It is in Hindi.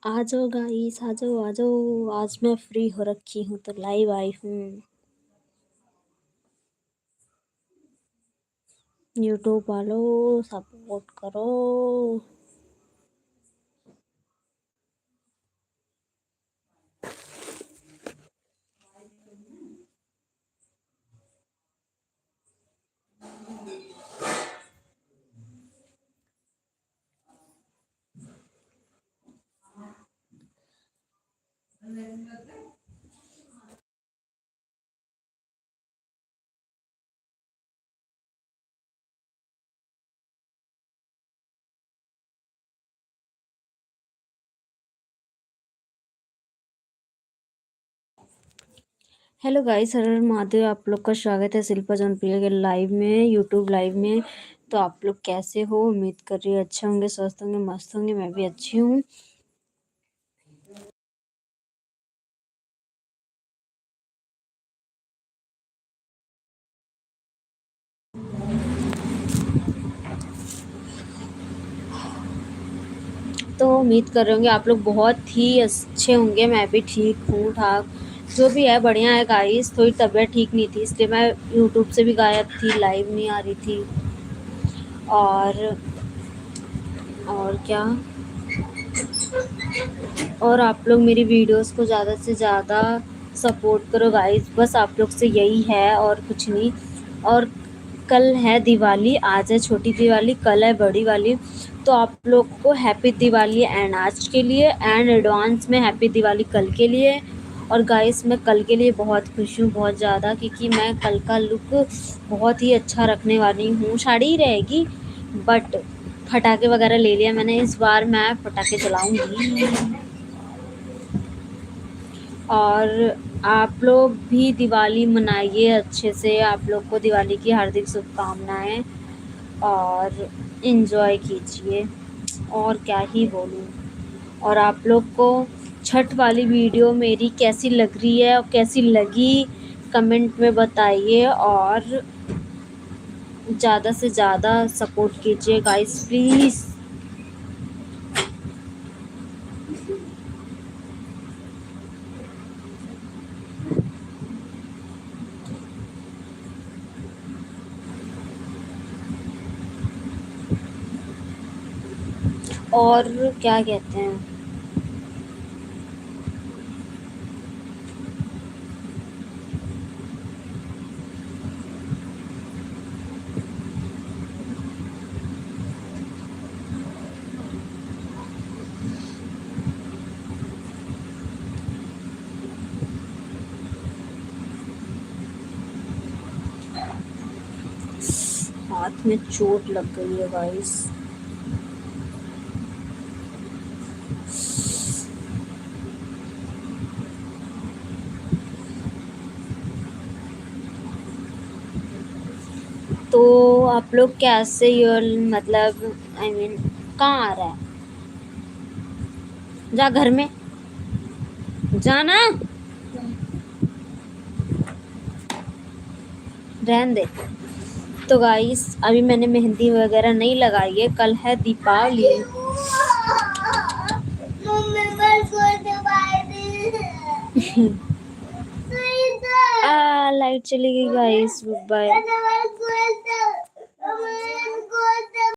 आ जाओ गाइस, आ जाओ आ जाओ। आज मैं फ्री हो रखी हूँ तो लाइव आई हूँ। यूट्यूब वालों सपोर्ट करो। हेलो गाइस, हर हर महादेव। आप लोग का स्वागत है शिल्पा जौनप्रिया के लाइव में, यूट्यूब लाइव में। तो आप लोग कैसे हो? उम्मीद कर रही हूँ अच्छे होंगे, स्वस्थ होंगे, मस्त होंगे। मैं भी अच्छी हूँ। तो उम्मीद कर रहे होंगे आप लोग बहुत ही अच्छे होंगे। मैं भी ठीक हूँ ठाक, जो भी है बढ़िया है गाइस। थोड़ी तबीयत ठीक नहीं थी, इसलिए मैं यूट्यूब से भी गायब थी, लाइव नहीं आ रही थी। और क्या, और आप लोग मेरी वीडियोस को ज़्यादा से ज़्यादा सपोर्ट करो गाइस। बस आप लोग से यही है और कुछ नहीं। और कल है दिवाली, आज है छोटी दिवाली, कल है बड़ी वाली। तो आप लोग को हैप्पी दिवाली एंड आज के लिए, एंड एडवांस में हैप्पी दिवाली कल के लिए। और गाइस मैं कल के लिए बहुत खुश हूँ, बहुत ज़्यादा, क्योंकि मैं कल का लुक बहुत ही अच्छा रखने वाली हूँ। साड़ी ही रहेगी, बट पटाखे वगैरह ले लिया मैंने। इस बार मैं पटाखे चलाऊंगी। और आप लोग भी दिवाली मनाइए अच्छे से। आप लोग को दिवाली की हार्दिक शुभकामनाएं, और इन्जॉय कीजिए। और क्या ही बोलूँ। और आप लोग को छठ वाली वीडियो मेरी कैसी लग रही है और कैसी लगी, कमेंट में बताइए। और ज़्यादा से ज़्यादा सपोर्ट कीजिए गाइस, प्लीज़। और क्या कहते हैं, हाथ में चोट लग गई है गाइस। तो आप लोग कैसे, मतलब आई मीन कहाँ आ रहा है? जा घर में जाना, रहन दे। तो गाइस अभी मैंने मेहंदी वगैरह नहीं लगाई है, कल है दीपावली। लाइट चली गई गाइस, बाय।